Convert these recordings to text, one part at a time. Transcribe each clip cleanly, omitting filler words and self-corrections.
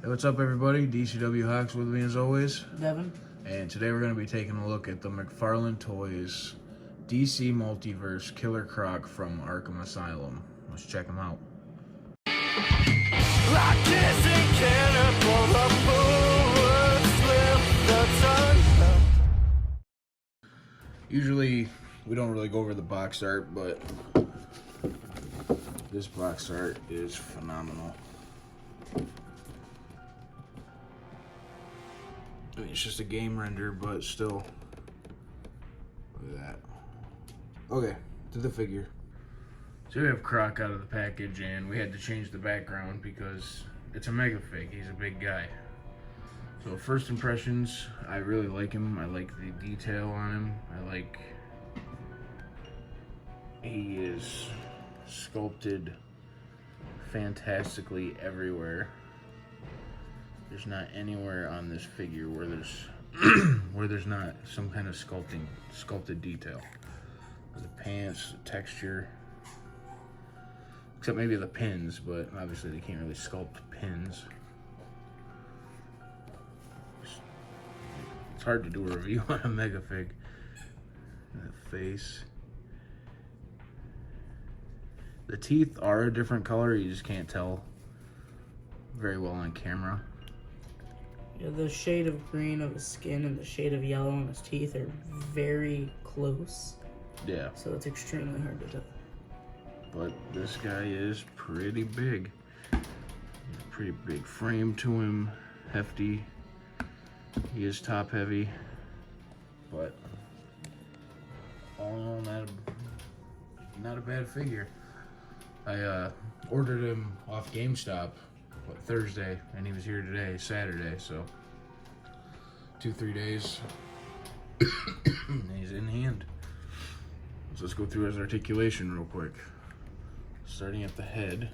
Hey, what's up, everybody? DCW Hawks with me as always. Devin. And today we're going to be taking a look at the Mcfarlane Toys DC Multiverse Killer Croc from Arkham Asylum. Let's check them out. Usually we don't really go over the box art, but this box art is phenomenal. I mean, it's just a game render, but still. Look at that. Okay, to the figure. So we have Croc out of the package, and we had to change the background because it's a mega fig. He's a big guy. So first impressions, I really like him. I like the detail on him. He is sculpted fantastically everywhere. There's not anywhere on this figure where there's not some kind of sculpted detail. The pants, the texture, except maybe the pins, but obviously they can't really sculpt pins. It's hard to do a review on a mega fig. The face. The teeth are a different color, you just can't tell very well on camera. Yeah, the shade of green of his skin and the shade of yellow on his teeth are very close. Yeah. So it's extremely hard to tell. But this guy is pretty big. Pretty big frame to him, hefty. He is top heavy, but all in all, not a bad figure. I ordered him off GameStop Thursday, and he was here today, Saturday, so 2-3 days, and he's in hand. So let's go through his articulation real quick. Starting at the head,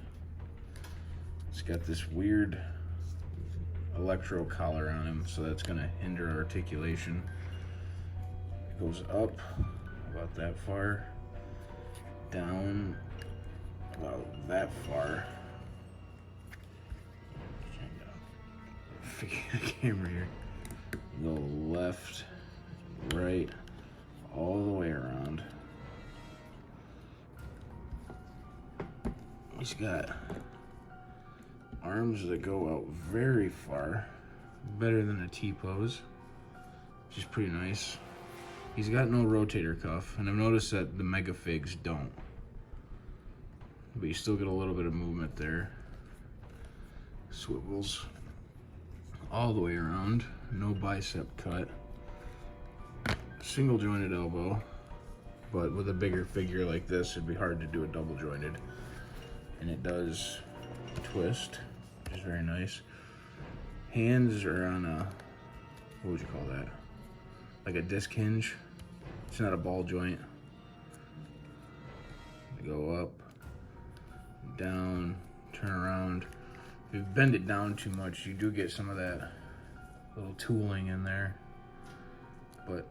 it's got this weird electro collar on him, so that's gonna hinder articulation. It goes up about that far, down about that far. The camera here. Go left, right, all the way around. He's got arms that go out very far, better than a T-pose, which is pretty nice. He's got no rotator cuff, and I've noticed that the mega figs don't, but you still get a little bit of movement there. Swivels all the way around, no bicep cut, single jointed elbow, but with a bigger figure like this it'd be hard to do a double jointed, and it does twist, which is very nice. Hands are on a, what would you call that, like a disc hinge. It's not a ball joint. They go up, down, turn around. If you bend it down too much, you do get some of that little tooling in there, but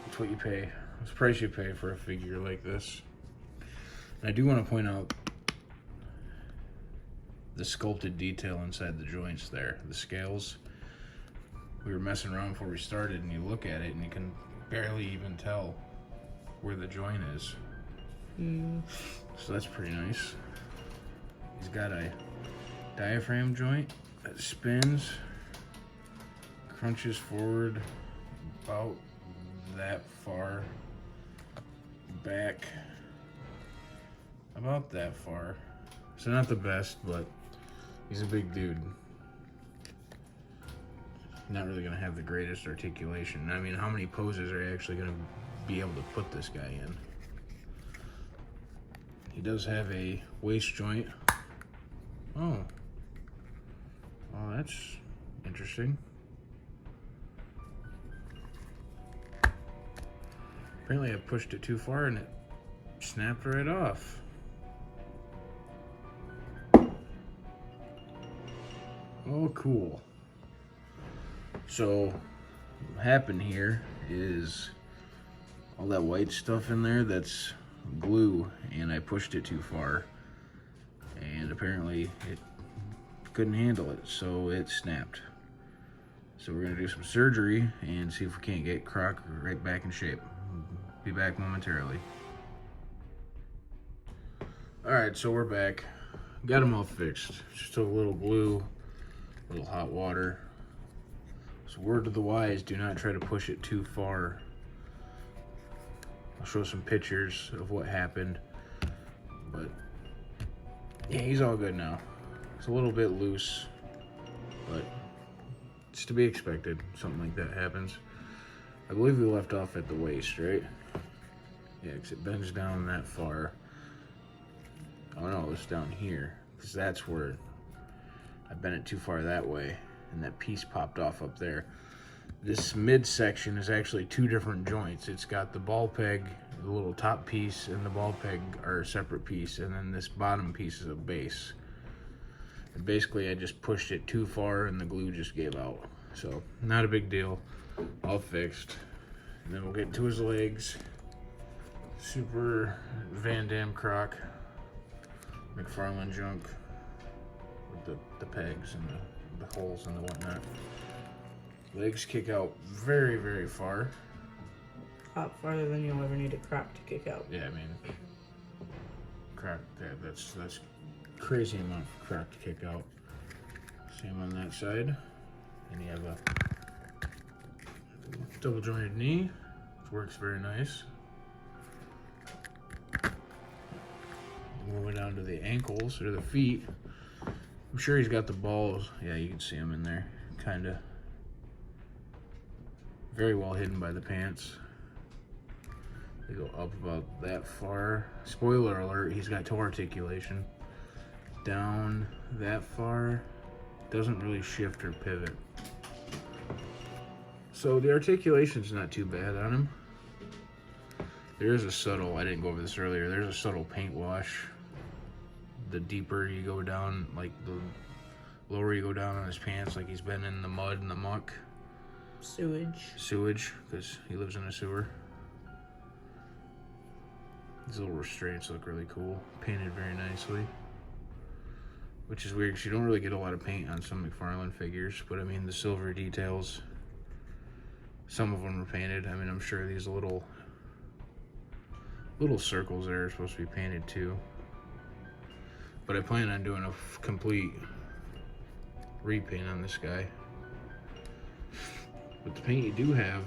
it's what you pay. It's the price you pay for a figure like this. And I do want to point out the sculpted detail inside the joints there, the scales. We were messing around before we started, and you look at it and you can barely even tell where the joint is. So that's pretty nice. He's got a diaphragm joint that spins, crunches forward about that far, back about that far. So not the best, but he's a big dude. Not really gonna have the greatest articulation. I mean, how many poses are you actually gonna be able to put this guy in? He does have a waist joint. Oh, that's interesting. Apparently I pushed it too far and it snapped right off. Oh, cool. So what happened here is all that white stuff in there, that's glue, and I pushed it too far, and apparently it couldn't handle it, so it snapped. So we're gonna do some surgery and see if we can't get Croc right back in shape. Be back momentarily. Alright, so we're back. Got him all fixed. Just took a little glue, a little hot water. So word to the wise, do not try to push it too far. I'll show some pictures of what happened. But yeah, he's all good now. It's a little bit loose, but it's to be expected. Something like that happens. I believe we left off at the waist, right? Yeah, because it bends down that far. Oh no, it's down here, because that's where I bent it too far that way, and that piece popped off up there. This midsection is actually two different joints. It's got the ball peg, the little top piece, and the ball peg are a separate piece, and then this bottom piece is a base. And basically, I just pushed it too far, and the glue just gave out. So, not a big deal. All fixed. And then we'll get to his legs. Super Van Damme Croc. Mcfarlane junk with the pegs and the holes and the whatnot. Legs kick out very, very far. A lot farther than you'll ever need a Croc to kick out. Yeah, I mean, Croc, that's crazy amount for Croc to kick out. Same on that side. And you have a double jointed knee, which works very nice. Moving down to the ankles or the feet. I'm sure he's got the balls. Yeah, you can see them in there. Kind of. Very well hidden by the pants. They go up about that far. Spoiler alert, he's got toe articulation. Down that far. Doesn't really shift or pivot. So the articulation's not too bad on him. There is a subtle, I didn't go over this earlier, there's a subtle paint wash. The deeper you go down, like the lower you go down on his pants, like he's been in the mud and the muck. Sewage, because he lives in a sewer. These little restraints look really cool. Painted very nicely. Which is weird, because you don't really get a lot of paint on some Mcfarlane figures, but I mean, the silver details, some of them are painted. I mean, I'm sure these little circles there are supposed to be painted too. But I plan on doing a complete repaint on this guy. But the paint you do have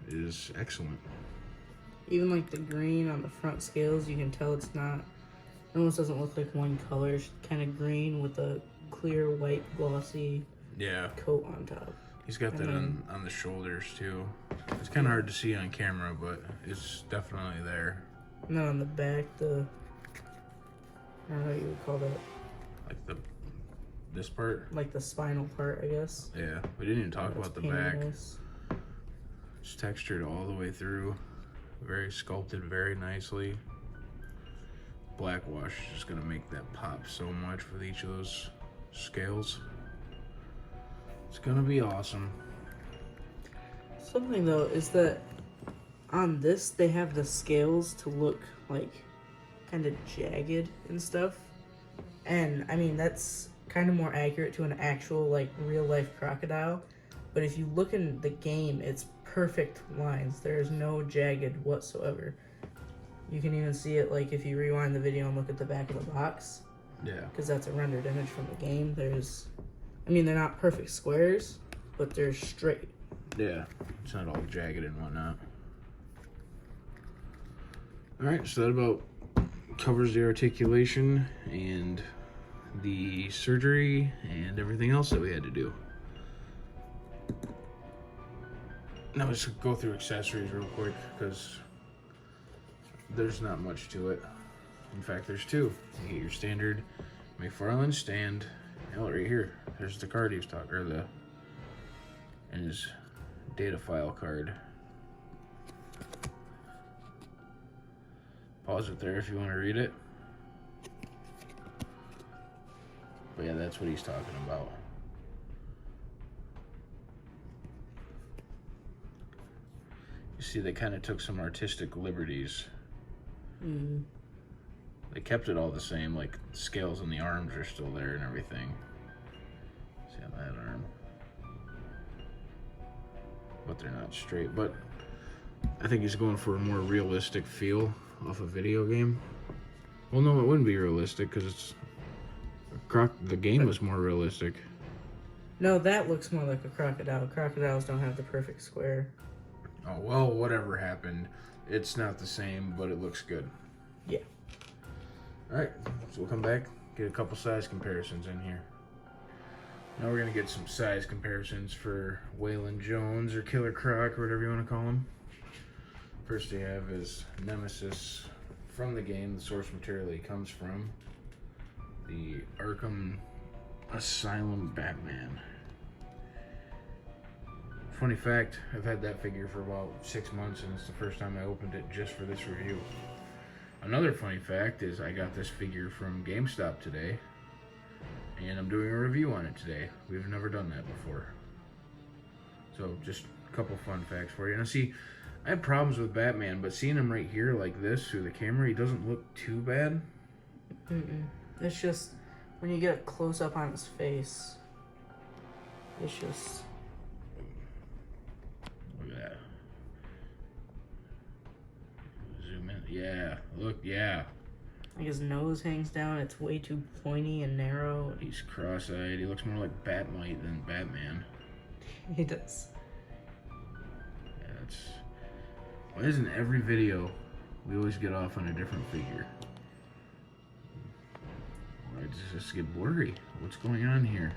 is excellent. Even like the green on the front scales, you can tell it's not, it almost doesn't look like one color. It's kind of green with a clear white glossy coat on top. He's got that on the shoulders too. It's kind of hard to see on camera, but it's definitely there. And then on the back, I don't know what you would call that. Like this part? Like the spinal part, I guess. Yeah, we didn't even talk about the back. Nice. It's textured all the way through. Very sculpted very nicely. Black wash is just gonna make that pop so much with each of those scales. It's gonna be awesome. Something though is that on this they have the scales to look like kind of jagged and stuff, and I mean that's kind of more accurate to an actual like real life crocodile. But if you look in the game, it's perfect lines. There's no jagged whatsoever. You can even see it like if you rewind the video and look at the back of the box. Yeah. Because that's a rendered image from the game. I mean, they're not perfect squares, but they're straight. Yeah, it's not all jagged and whatnot. Alright, so that about covers the articulation and the surgery and everything else that we had to do. Now let's go through accessories real quick, because there's not much to it. In fact, there's two. You get your standard Mcfarlane stand. Oh, right here. There's the card he was talking, or and his data file card. Pause it there if you want to read it. But yeah, that's what he's talking about. You see, they kind of took some artistic liberties. They kept it all the same, like the scales on the arms are still there and everything. but they're not straight. But I think he's going for a more realistic feel off a video game. Well, no, it wouldn't be realistic because it's Croc. The game was more realistic. No, that looks more like a crocodile. Crocodiles don't have the perfect square. Oh, well, whatever happened. It's not the same, but it looks good. Yeah. Alright, so we'll come back, get a couple size comparisons in here. Now we're going to get some size comparisons for Waylon Jones or Killer Croc or whatever you want to call him. First we have is Nemesis from the game, the source material he comes from. The Arkham Asylum Batman. Funny fact, I've had that figure for about 6 months and it's the first time I opened it just for this review. Another funny fact is I got this figure from GameStop today and I'm doing a review on it today. We've never done that before. So just a couple fun facts for you. Now see, I have problems with Batman, but seeing him right here like this through the camera, he doesn't look too bad. It's just, when you get a close-up on his face, it's just... Look at that. Zoom in. Yeah, look, yeah. Like his nose hangs down, it's way too pointy and narrow. He's cross-eyed. He looks more like Batmite than Batman. He does. Yeah, that's... Why isn't every video we always get off on a different figure? Why does this get blurry? What's going on here?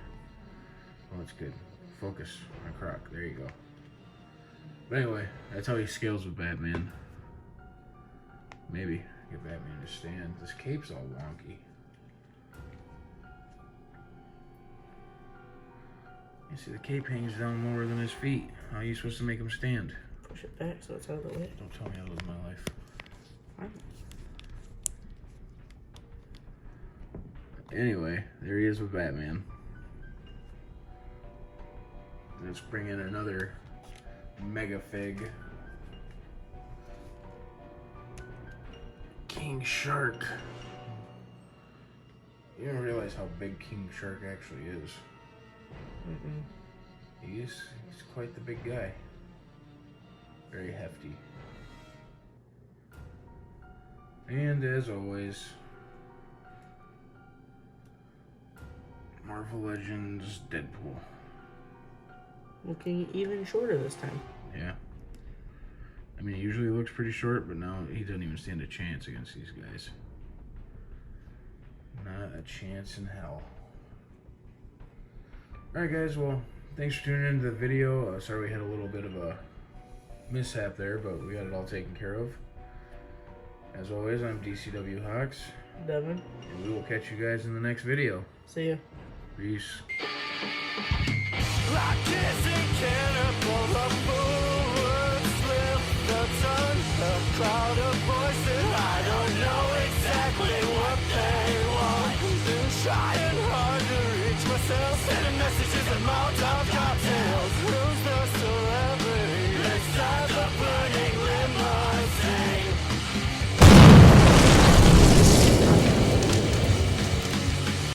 Oh, that's good. Focus on Croc. There you go. But anyway, that's how he scales with Batman. Maybe get Batman to stand. This cape's all wonky. You see, the cape hangs down lower than his feet. How are you supposed to make him stand? Push it back so it's out of the way. Don't tell me how to live my life. Fine. Anyway, there he is with Batman. Let's bring in another mega fig. King Shark. You don't realize how big King Shark actually is. He's quite the big guy. Very hefty. And as always, Marvel Legends Deadpool. Looking even shorter this time. Yeah. I mean, he usually looks pretty short, but now he doesn't even stand a chance against these guys. Not a chance in hell. Alright guys, well, thanks for tuning into the video. Sorry we had a little bit of a mishap there, but we got it all taken care of. As always, I'm DCW Hawks. Devin. And we will catch you guys in the next video. See ya. Peace. Like kissing cannibal, a forward slip, the tongue, a cloud of voices, I don't know.